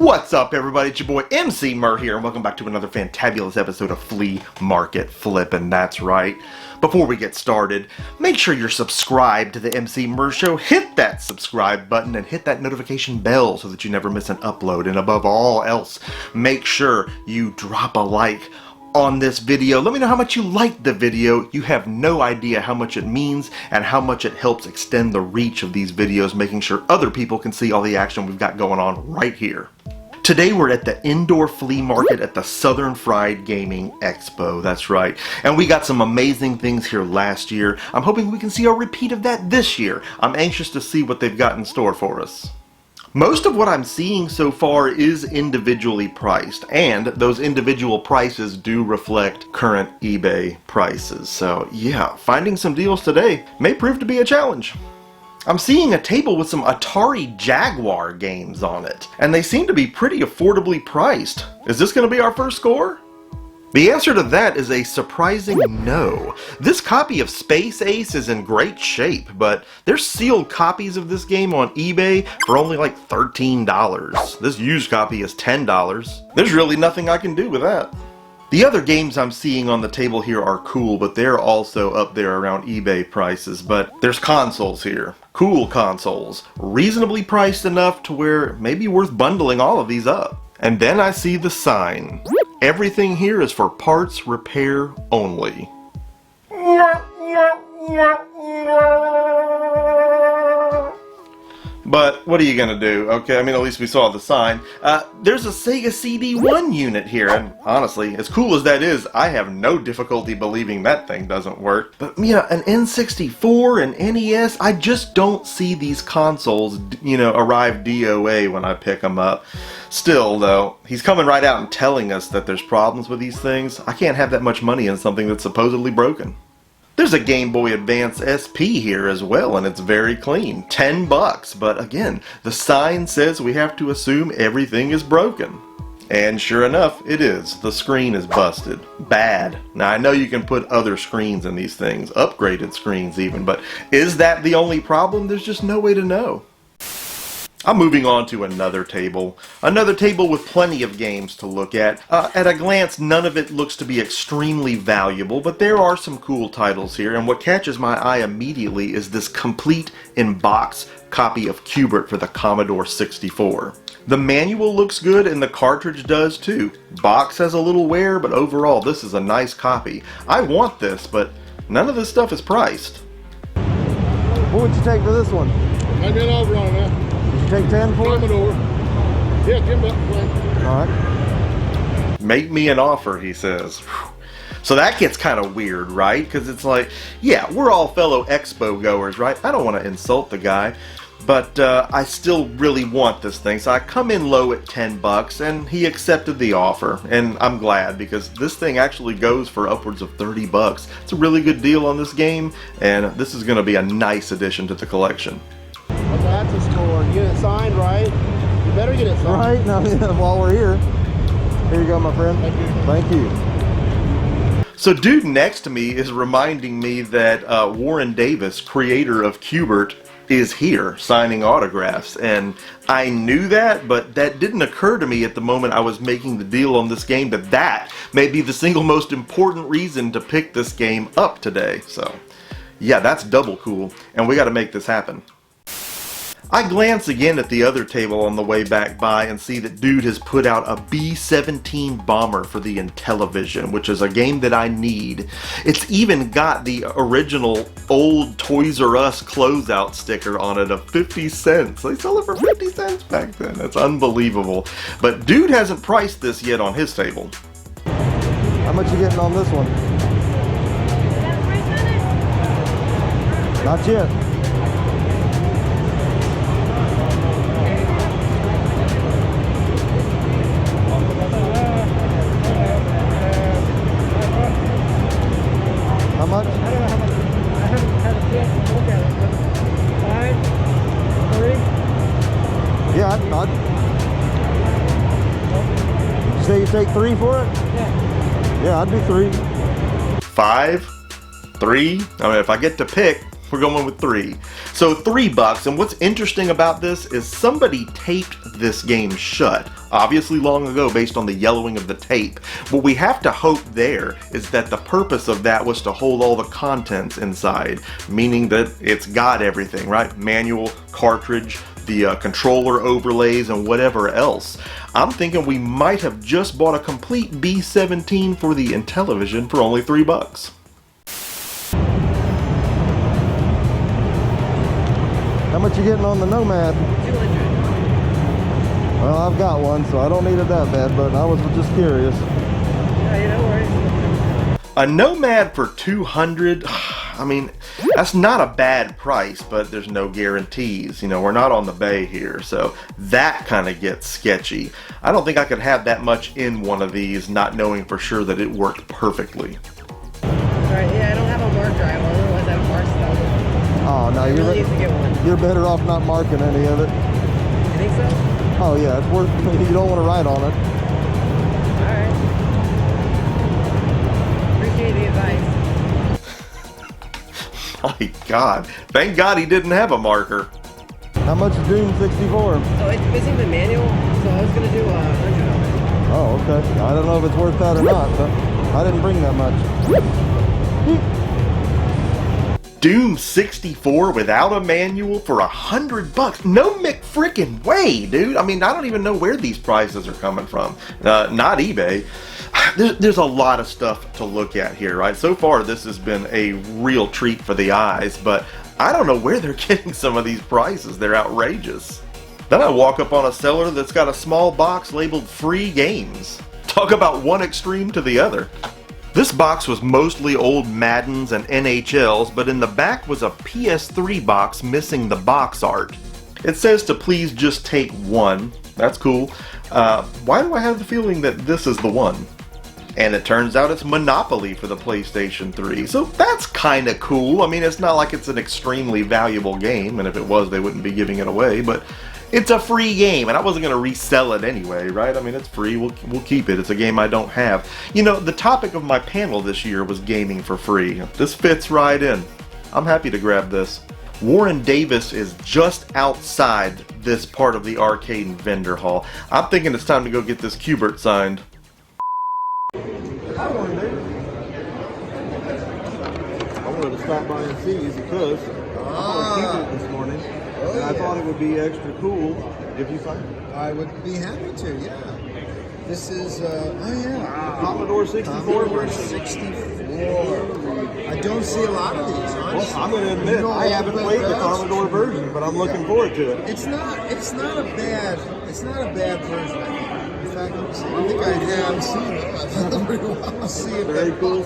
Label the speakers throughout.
Speaker 1: What's up, everybody? It's your boy Emceemur here, and welcome back to another fantabulous episode of Flea Market Flippin'. That's right. Before we get started, make sure you're subscribed to the Emceemur Show. Hit that subscribe button and hit that notification bell so that you never miss an upload. And above all else, make sure you drop a like on this video. Let me know how much you liked the video. You have no idea how much it means and how much it helps extend the reach of these videos, making sure other people can see all the action we've got going on right here. Today we're at the Indoor Flea Market at the Southern Fried Gaming Expo. That's right. And we got some amazing things here last year. I'm hoping we can see a repeat of that this year. I'm anxious to see what they've got in store for us. Most of what I'm seeing so far is individually priced, and those individual prices do reflect current eBay prices. So yeah, finding some deals today may prove to be a challenge. I'm seeing a table with some Atari Jaguar games on it, and they seem to be pretty affordably priced. Is this going to be our first score? The answer to that is a surprising no. This copy of Space Ace is in great shape, but there's sealed copies of this game on eBay for only like $13. This used copy is $10. There's really nothing I can do with that. The other games I'm seeing on the table here are cool, but they're also up there around eBay prices. But there's consoles here. Cool consoles. Reasonably priced enough to where it may be worth bundling all of these up. And then I see the sign. Everything here is for parts repair only. But what are you gonna do? Okay, I mean, at least we saw the sign. There's a Sega CD1 unit here, and honestly, as cool as that is, I have no difficulty believing that thing doesn't work. But yeah, an N64 and NES, I just don't see these consoles, arrive DOA when I pick them up. Still, though, he's coming right out and telling us that there's problems with these things. I can't have that much money in something that's supposedly broken. There's a Game Boy Advance SP here as well, and it's very clean. $10, but again, the sign says we have to assume everything is broken. And sure enough, it is. The screen is busted. Bad. Now, I know you can put other screens in these things, upgraded screens even, but is that the only problem? There's just no way to know. I'm moving on to another table with plenty of games to look at. At a glance, none of it looks to be extremely valuable, but there are some cool titles here, and what catches my eye immediately is this complete in-box copy of Q*bert for the Commodore 64. The manual looks good, and the cartridge does too. Box has a little wear, but overall this is a nice copy. I want this, but none of this stuff is priced.
Speaker 2: What would you take for this one?
Speaker 3: I've been over on that.
Speaker 2: You take 10 for it?
Speaker 3: Commodore. Yeah, 10 bucks.
Speaker 2: Alright.
Speaker 1: Make me an offer, he says. So that gets kind of weird, right? Because it's like, yeah, we're all fellow expo goers, right? I don't want to insult the guy, but I still really want this thing. So I come in low at 10 bucks, and he accepted the offer. And I'm glad, because this thing actually goes for upwards of 30 bucks. It's a really good deal on this game, and this is going to be a nice addition to the collection.
Speaker 3: Well, that's a score. Get it signed, right? You better get it signed.
Speaker 2: Right, now while we're here. Here you go, my friend.
Speaker 3: Thank you.
Speaker 2: Thank you.
Speaker 1: So dude next to me is reminding me that Warren Davis, creator of Q*bert, is here signing autographs, and I knew that, but that didn't occur to me at the moment I was making the deal on this game, that may be the single most important reason to pick this game up today. So yeah, that's double cool, and we got to make this happen. I glance again at the other table on the way back by and see that dude has put out a B-17 bomber for the Intellivision, which is a game that I need. It's even got the original old Toys R Us closeout sticker on it of 50 cents. They sell it for 50 cents back then. That's unbelievable. But dude hasn't priced this yet on his table.
Speaker 2: How much you getting on this one? Not yet. How much?
Speaker 4: I don't know how much. I haven't had a chance to look at it, but 5, 3?
Speaker 2: Yeah, I'd you say you take 3 for it?
Speaker 4: Yeah.
Speaker 2: Yeah, I'd do 3.
Speaker 1: 5, 3. I mean, if I get to pick, We're going with 3. So $3, and what's interesting about this is somebody taped this game shut, obviously long ago based on the yellowing of the tape. What we have to hope there is that the purpose of that was to hold all the contents inside, meaning that it's got everything, right? Manual, cartridge, the controller overlays, and whatever else. I'm thinking we might have just bought a complete B17 for the Intellivision for only $3.
Speaker 2: How much you getting on the Nomad?
Speaker 4: 200.
Speaker 2: Well, I've got one, so I don't need it that bad, but I was just curious.
Speaker 4: Yeah, you know worries.
Speaker 1: A Nomad for 200, I mean, that's not a bad price, but there's no guarantees. You know, we're not on the bay here, so that kind of gets sketchy. I don't think I could have that much in one of these, not knowing for sure that it worked perfectly.
Speaker 4: Alright, yeah, I don't have a marker. Otherwise I'd mark stuff.
Speaker 2: Oh, no,
Speaker 4: I really used to get one.
Speaker 2: you're better off not marking any of it.
Speaker 4: You think so?
Speaker 2: Oh, yeah, it's worth you don't want to write on it.
Speaker 4: Alright. Appreciate the advice.
Speaker 1: My God, thank God he didn't have a marker.
Speaker 2: How much is Doom 64?
Speaker 4: So it's missing the manual, so I was gonna do 100 of it.
Speaker 2: Oh, okay. I don't know if it's worth that or not, but I didn't bring that much.
Speaker 1: Doom 64 without a manual for $100? No McFrickin' way, dude. I mean, I don't even know where these prices are coming from. Not eBay. There's a lot of stuff to look at here, right? So far, this has been a real treat for the eyes, but I don't know where they're getting some of these prices. They're outrageous. Then I walk up on a seller that's got a small box labeled free games. Talk about one extreme to the other. This box was mostly old Maddens and NHLs, but in the back was a PS3 box missing the box art. It says to please just take one. That's cool. Why do I have the feeling that this is the one? And it turns out it's Monopoly for the PlayStation 3. So that's kind of cool. I mean, it's not like it's an extremely valuable game, and if it was, they wouldn't be giving it away, but it's a free game, and I wasn't going to resell it anyway, right? I mean, it's free. We'll keep it. It's a game I don't have. You know, the topic of my panel this year was gaming for free. This fits right in. I'm happy to grab this. Warren Davis is just outside this part of the arcade and vendor hall. I'm thinking it's time to go get this Cubert signed.
Speaker 2: I wanted to stop by and see you because I keep it this morning, and I thought it would be extra cool if you signed it.
Speaker 5: I would be happy to, yeah. This is,
Speaker 2: Commodore 64.
Speaker 5: Commodore 64. I don't see a lot of these, honestly.
Speaker 2: Well, I'm going to admit, I haven't played the Commodore version, but I'm looking forward to it.
Speaker 5: It's not a bad version. In fact, let me see. I think I have seen it. I'll see it.
Speaker 2: Very cool.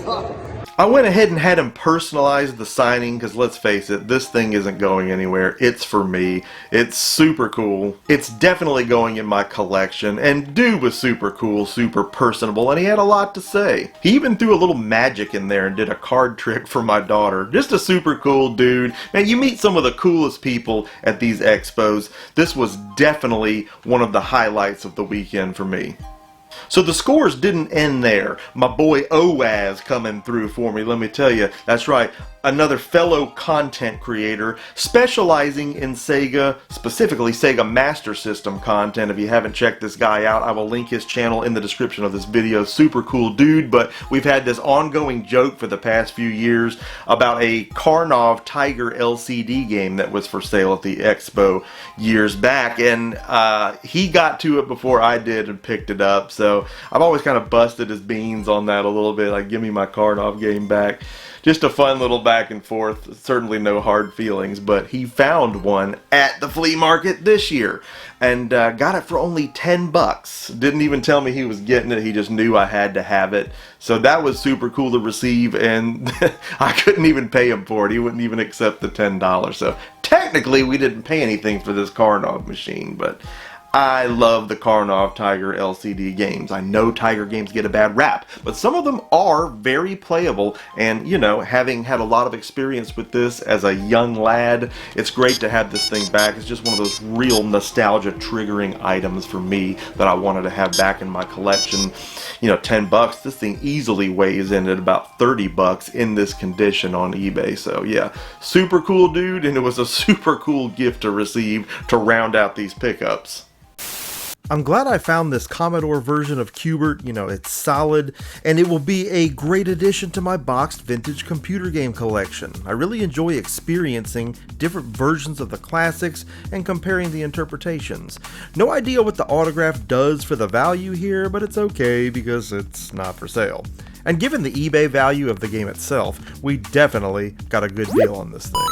Speaker 1: I went ahead and had him personalize the signing because let's face it, this thing isn't going anywhere. It's for me. It's super cool. It's definitely going in my collection, and dude was super cool, super personable, and he had a lot to say. He even threw a little magic in there and did a card trick for my daughter. Just a super cool dude. Man, you meet some of the coolest people at these expos. This was definitely one of the highlights of the weekend for me. So the scores didn't end there. My boy Oaz coming through for me, let me tell you. That's right, another fellow content creator specializing in Sega, specifically Sega Master System content. If you haven't checked this guy out, I will link his channel in the description of this video. Super cool dude, but we've had this ongoing joke for the past few years about a Karnov Tiger LCD game that was for sale at the Expo years back, and he got to it before I did and picked it up. So I've always kind of busted his beans on that a little bit, like give me my Karnov game back. Just a fun little back and forth, certainly no hard feelings, but he found one at the flea market this year and got it for only $10. Didn't even tell me he was getting it, he just knew I had to have it. So that was super cool to receive, and I couldn't even pay him for it. He wouldn't even accept the $10. So technically we didn't pay anything for this Karnov machine, but I love the Karnov Tiger LCD games. I know Tiger games get a bad rap, but some of them are very playable, and you know, having had a lot of experience with this as a young lad, it's great to have this thing back. It's just one of those real nostalgia triggering items for me that I wanted to have back in my collection. You know, 10 bucks, this thing easily weighs in at about 30 bucks in this condition on eBay. So yeah, super cool dude, and it was a super cool gift to receive to round out these pickups. I'm glad I found this Commodore version of Q*bert. You know, it's solid, and it will be a great addition to my boxed vintage computer game collection. I really enjoy experiencing different versions of the classics and comparing the interpretations. No idea what the autograph does for the value here, but it's okay because it's not for sale. And given the eBay value of the game itself, we definitely got a good deal on this thing.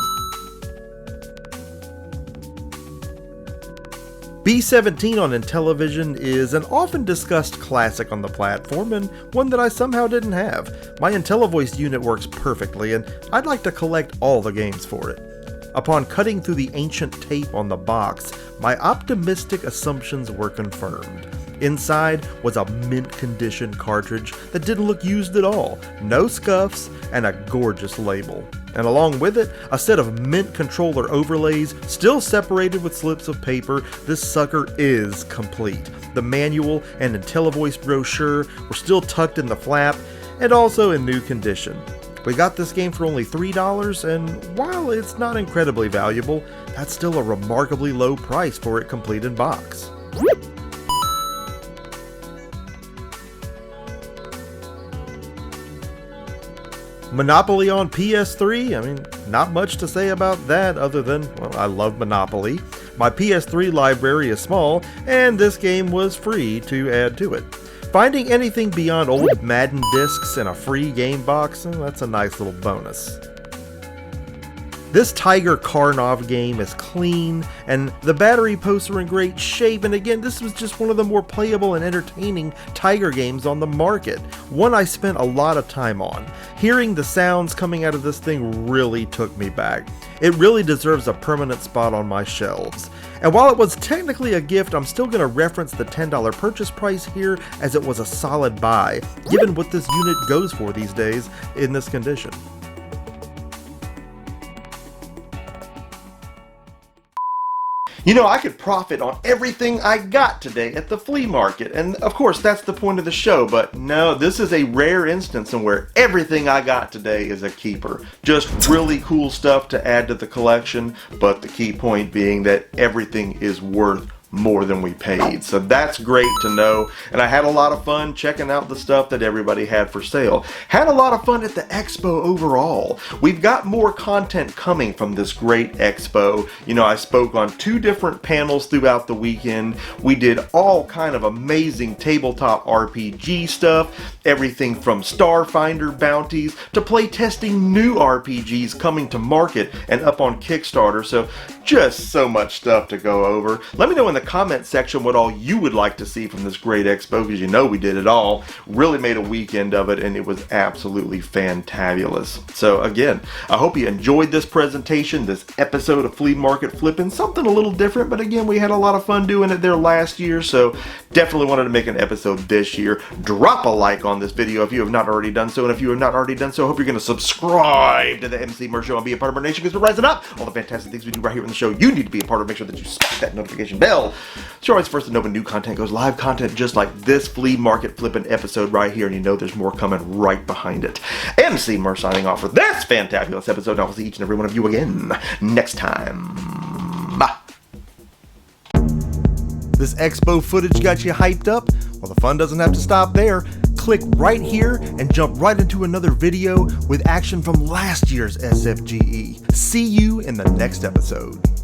Speaker 1: B-17 on Intellivision is an often discussed classic on the platform, and one that I somehow didn't have. My IntelliVoice unit works perfectly, and I'd like to collect all the games for it. Upon cutting through the ancient tape on the box, my optimistic assumptions were confirmed. Inside was a mint condition cartridge that didn't look used at all, no scuffs, and a gorgeous label. And along with it, a set of mint controller overlays, still separated with slips of paper. This sucker is complete. The manual and IntelliVoice brochure were still tucked in the flap, and also in new condition. We got this game for only $3, and while it's not incredibly valuable, that's still a remarkably low price for it complete in box. Monopoly on PS3, I mean, not much to say about that other than, well, I love Monopoly. My PS3 library is small, and this game was free to add to it. Finding anything beyond old Madden discs in a free game box, that's a nice little bonus. This Tiger Karnov game is clean, and the battery posts are in great shape, and again, this was just one of the more playable and entertaining Tiger games on the market. One I spent a lot of time on. Hearing the sounds coming out of this thing really took me back. It really deserves a permanent spot on my shelves. And while it was technically a gift, I'm still going to reference the $10 purchase price here, as it was a solid buy, given what this unit goes for these days in this condition. You know, I could profit on everything I got today at the flea market, and of course that's the point of the show, but no, this is a rare instance in where everything I got today is a keeper. Just really cool stuff to add to the collection, but the key point being that everything is worth more than we paid. So that's great to know, and I had a lot of fun checking out the stuff that everybody had for sale. Had a lot of fun at the expo overall. We've got more content coming from this great expo. You know, I spoke on 2 different panels throughout the weekend. We did all kind of amazing tabletop RPG stuff, everything from Starfinder bounties to play testing new RPGs coming to market and up on Kickstarter. So just so much stuff to go over. Let me know in the comment section what all you would like to see from this great expo, because you know we did it all. Really made a weekend of it, and it was absolutely fantabulous. So again, I hope you enjoyed this presentation, this episode of Flea Market Flippin'. Something a little different, but again, we had a lot of fun doing it there last year, so definitely wanted to make an episode this year. Drop a like on this video if you have not already done so, and if you have not already done so, I hope you're going to subscribe to the Emceemur Show and be a part of our nation, because we're rising up. All the fantastic things we do right here on the show, you need to be a part of. Make sure that you smash that notification bell, so you're always first to know when new content goes live. Content just like this Flea Market Flippin' episode right here, and you know there's more coming right behind it. Emceemur signing off for this fantabulous episode, and I will see each and every one of you again next time. Bye. This expo footage got you hyped up? Well, the fun doesn't have to stop there. Click right here and jump right into another video with action from last year's SFGE. See you in the next episode.